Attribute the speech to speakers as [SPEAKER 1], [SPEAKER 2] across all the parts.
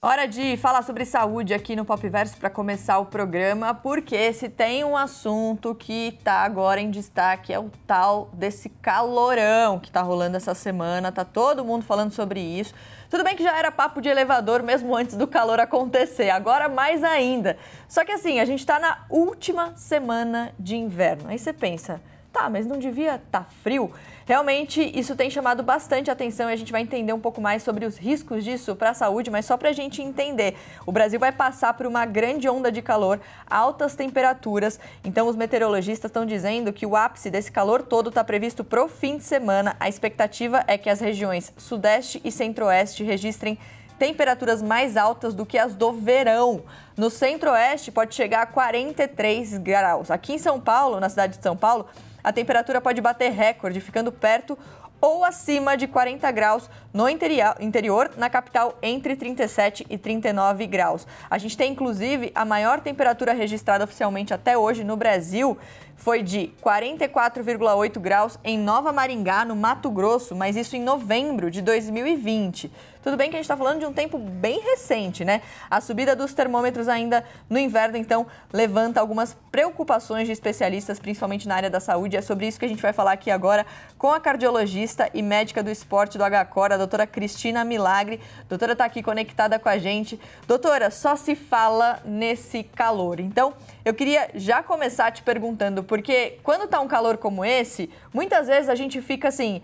[SPEAKER 1] Hora de falar sobre saúde aqui no Popverso para começar o programa, porque se tem um assunto que está agora em destaque é o tal desse calorão que está rolando essa semana, tá todo mundo falando sobre isso. Tudo bem que já era papo de elevador mesmo antes do calor acontecer, agora mais ainda. Só que assim, a gente está na última semana de inverno, aí você pensa, tá, mas não devia estar frio? Realmente, isso tem chamado bastante atenção e a gente vai entender um pouco mais sobre os riscos disso para a saúde, mas só para a gente entender, o Brasil vai passar por uma grande onda de calor, altas temperaturas, então os meteorologistas estão dizendo que o ápice desse calor todo está previsto para o fim de semana. A expectativa é que as regiões Sudeste e Centro-Oeste registrem temperaturas mais altas do que as do verão. No Centro-Oeste pode chegar a 43 graus. Aqui em São Paulo, na cidade de São Paulo, a temperatura pode bater recorde, ficando perto ou acima de 40 graus no interior, na capital entre 37 e 39 graus. A gente tem, inclusive, a maior temperatura registrada oficialmente até hoje no Brasil foi de 44,8 graus em Nova Maringá, no Mato Grosso, mas isso em novembro de 2020. Tudo bem que a gente está falando de um tempo bem recente, né? A subida dos termômetros ainda no inverno, então, levanta algumas preocupações de especialistas, principalmente na área da saúde. É sobre isso que a gente vai falar aqui agora com a cardiologista e médica do esporte do HCOR, a doutora Cristina Milagre. A doutora está aqui conectada com a gente. Doutora, só se fala nesse calor. Então, eu queria já começar te perguntando, porque quando está um calor como esse, muitas vezes a gente fica assim,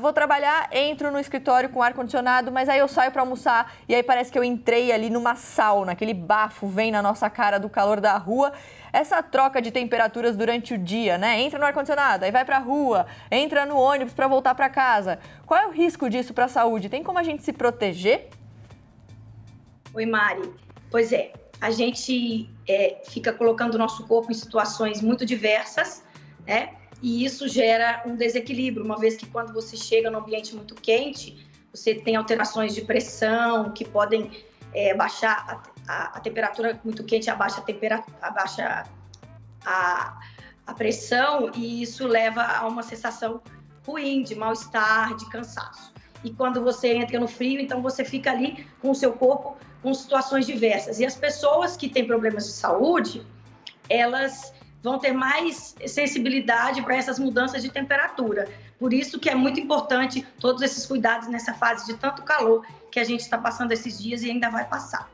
[SPEAKER 1] vou trabalhar, entro no escritório com ar-condicionado, mas aí eu saio para almoçar e aí parece que eu entrei ali numa sauna, aquele bafo vem na nossa cara do calor da rua. Essa troca de temperaturas durante o dia, né? Entra no ar-condicionado, aí vai para a rua, entra no ônibus para voltar para casa. Qual é o risco disso para a saúde? Tem como a gente se proteger?
[SPEAKER 2] Oi, Mari. Pois é, a gente fica colocando o nosso corpo em situações muito diversas, né? E isso gera um desequilíbrio, uma vez que quando você chega num ambiente muito quente, você tem alterações de pressão que podem baixar a temperatura muito quente, abaixa a pressão, e isso leva a uma sensação ruim, de mal-estar, de cansaço. E quando você entra no frio, então você fica ali com o seu corpo com situações diversas. E as pessoas que têm problemas de saúde, elas vão ter mais sensibilidade para essas mudanças de temperatura. Por isso que é muito importante todos esses cuidados nessa fase de tanto calor que a gente está passando esses dias e ainda vai passar.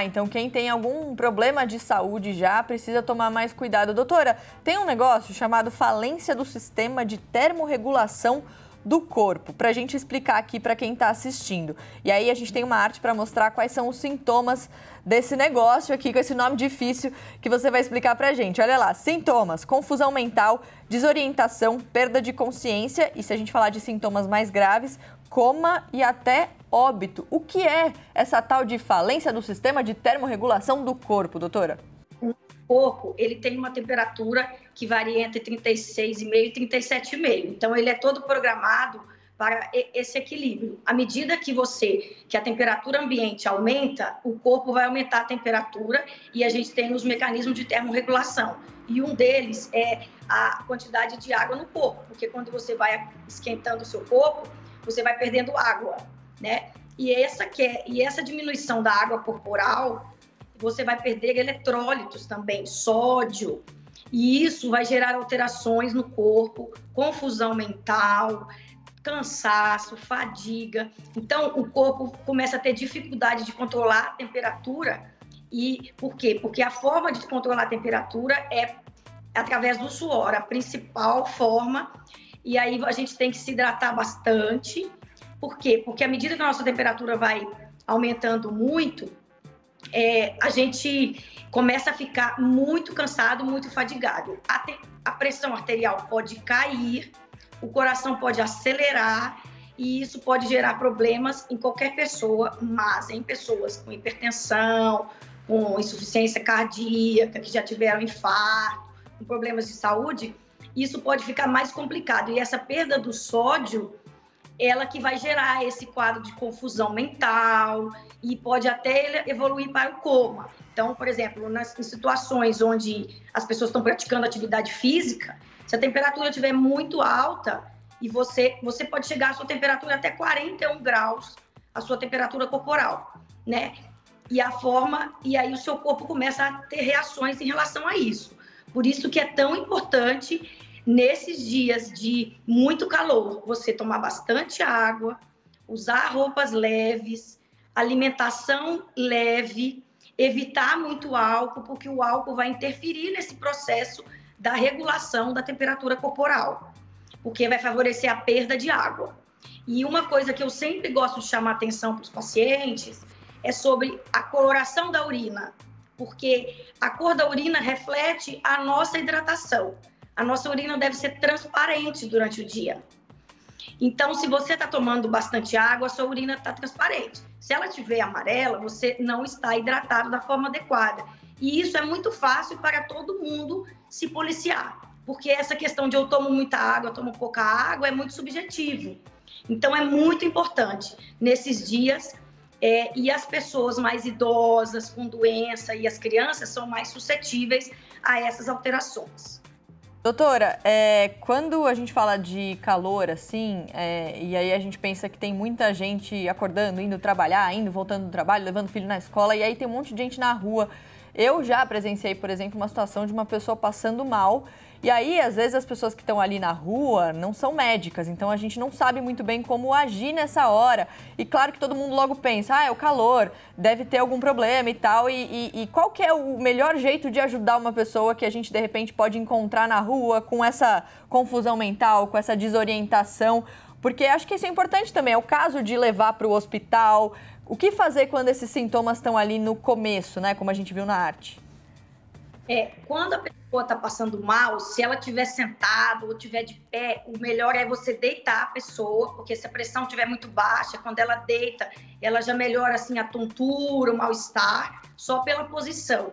[SPEAKER 1] Então quem tem algum problema de saúde já precisa tomar mais cuidado. Doutora, tem um negócio chamado falência do sistema de termorregulação do corpo, para a gente explicar aqui para quem está assistindo. E aí a gente tem uma arte para mostrar quais são os sintomas desse negócio aqui, com esse nome difícil que você vai explicar para a gente. Olha lá, sintomas: confusão mental, desorientação, perda de consciência e, se a gente falar de sintomas mais graves, coma e até óbito. O que é essa tal de falência do sistema de termorregulação do corpo, doutora?
[SPEAKER 2] O corpo, ele tem uma temperatura que varia entre 36,5 e 37,5. Então, ele é todo programado para esse equilíbrio. À medida que a temperatura ambiente aumenta, o corpo vai aumentar a temperatura e a gente tem os mecanismos de termorregulação. E um deles é a quantidade de água no corpo, porque quando você vai esquentando o seu corpo, você vai perdendo água, né? E essa diminuição da água corporal, você vai perder eletrólitos também, sódio, e isso vai gerar alterações no corpo, confusão mental, cansaço, fadiga. Então, o corpo começa a ter dificuldade de controlar a temperatura. E por quê? Porque a forma de controlar a temperatura é através do suor, a principal forma. E aí a gente tem que se hidratar bastante. Por quê? Porque à medida que a nossa temperatura vai aumentando muito, a gente começa a ficar muito cansado, muito fadigado. A pressão arterial pode cair, o coração pode acelerar e isso pode gerar problemas em qualquer pessoa, mas em pessoas com hipertensão, com insuficiência cardíaca, que já tiveram infarto, com problemas de saúde, isso pode ficar mais complicado. E essa perda do sódio, ela que vai gerar esse quadro de confusão mental e pode até evoluir para o coma. Então, por exemplo, em situações onde as pessoas estão praticando atividade física, se a temperatura estiver muito alta e você pode chegar à sua temperatura até 41 graus, a sua temperatura corporal. né? E aí o seu corpo começa a ter reações em relação a isso. Por isso que é tão importante, nesses dias de muito calor, você tomar bastante água, usar roupas leves, alimentação leve, evitar muito álcool, porque o álcool vai interferir nesse processo da regulação da temperatura corporal, porque vai favorecer a perda de água. E uma coisa que eu sempre gosto de chamar atenção para os pacientes é sobre a coloração da urina, porque a cor da urina reflete a nossa hidratação. A nossa urina deve ser transparente durante o dia. Então, se você está tomando bastante água, a sua urina está transparente. Se ela estiver amarela, você não está hidratado da forma adequada. E isso é muito fácil para todo mundo se policiar, porque essa questão de eu tomo muita água, eu tomo pouca água, é muito subjetivo. Então, é muito importante, nesses dias, e as pessoas mais idosas, com doença, e as crianças são mais suscetíveis a essas alterações.
[SPEAKER 1] Doutora, quando a gente fala de calor, assim, e aí a gente pensa que tem muita gente acordando, indo trabalhar, voltando do trabalho, levando o filho na escola, e aí tem um monte de gente na rua. Eu já presenciei, por exemplo, uma situação de uma pessoa passando mal, e aí, às vezes, as pessoas que estão ali na rua não são médicas, então a gente não sabe muito bem como agir nessa hora. E claro que todo mundo logo pensa, é o calor, deve ter algum problema e tal. E qual que é o melhor jeito de ajudar uma pessoa que a gente, de repente, pode encontrar na rua com essa confusão mental, com essa desorientação? Porque acho que isso é importante também, é o caso de levar para o hospital. O que fazer quando esses sintomas estão ali no começo, né, como a gente viu na arte?
[SPEAKER 2] Quando a pessoa está passando mal, se ela estiver sentada ou estiver de pé, o melhor é você deitar a pessoa, porque se a pressão estiver muito baixa, quando ela deita, ela já melhora assim a tontura, o mal-estar, só pela posição.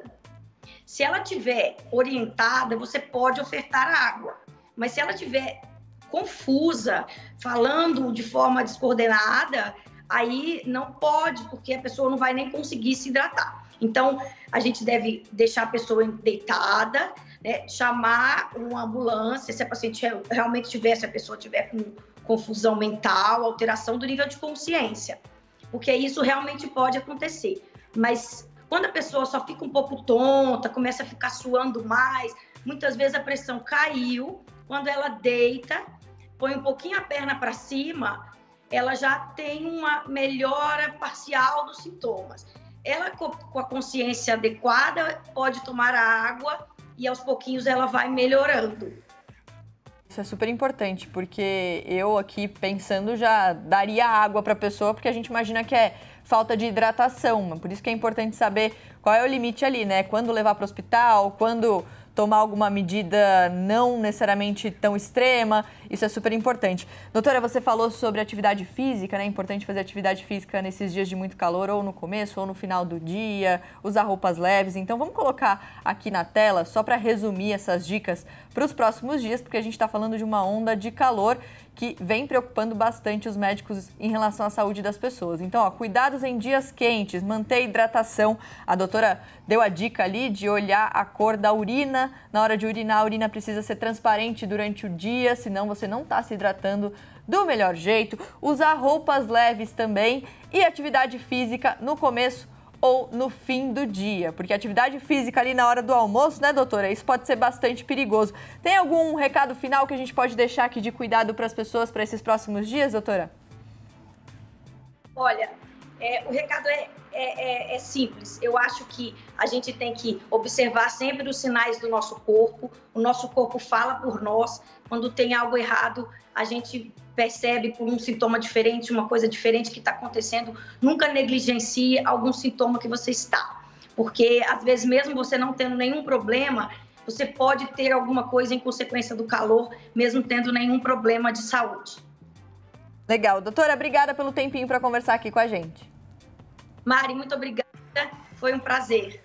[SPEAKER 2] Se ela estiver orientada, você pode ofertar água, mas se ela estiver confusa, falando de forma descoordenada, aí não pode, porque a pessoa não vai nem conseguir se hidratar. Então, a gente deve deixar a pessoa deitada, né, chamar uma ambulância, se a paciente realmente se a pessoa tiver com confusão mental, alteração do nível de consciência, porque isso realmente pode acontecer. Mas quando a pessoa só fica um pouco tonta, começa a ficar suando mais, muitas vezes a pressão caiu, quando ela deita, põe um pouquinho a perna para cima, ela já tem uma melhora parcial dos sintomas. Ela, com a consciência adequada, pode tomar a água e aos pouquinhos ela vai melhorando.
[SPEAKER 1] Isso é super importante, porque eu aqui pensando já daria água para a pessoa, porque a gente imagina que é falta de hidratação. Por isso que é importante saber qual é o limite ali, né? Quando levar para o hospital, quando tomar alguma medida não necessariamente tão extrema, isso é super importante. Doutora, você falou sobre atividade física, né? É importante fazer atividade física nesses dias de muito calor, ou no começo, ou no final do dia, usar roupas leves. Então, vamos colocar aqui na tela, só para resumir essas dicas para os próximos dias, porque a gente está falando de uma onda de calor que vem preocupando bastante os médicos em relação à saúde das pessoas. Então, cuidados em dias quentes, manter a hidratação. A doutora deu a dica ali de olhar a cor da urina. Na hora de urinar, a urina precisa ser transparente durante o dia, senão você não está se hidratando do melhor jeito. Usar roupas leves também e atividade física no começo ou no fim do dia, porque atividade física ali na hora do almoço, né, doutora? Isso pode ser bastante perigoso. Tem algum recado final que a gente pode deixar aqui de cuidado para as pessoas para esses próximos dias, doutora?
[SPEAKER 2] Olha, o recado é simples. Eu acho que a gente tem que observar sempre os sinais do nosso corpo. O nosso corpo fala por nós. Quando tem algo errado, a gente percebe por um sintoma diferente, uma coisa diferente que está acontecendo. Nunca negligencie algum sintoma que você está. Porque, às vezes, mesmo você não tendo nenhum problema, você pode ter alguma coisa em consequência do calor, mesmo tendo nenhum problema de saúde.
[SPEAKER 1] Legal. Doutora, obrigada pelo tempinho para conversar aqui com a gente.
[SPEAKER 2] Mari, muito obrigada. Foi um prazer.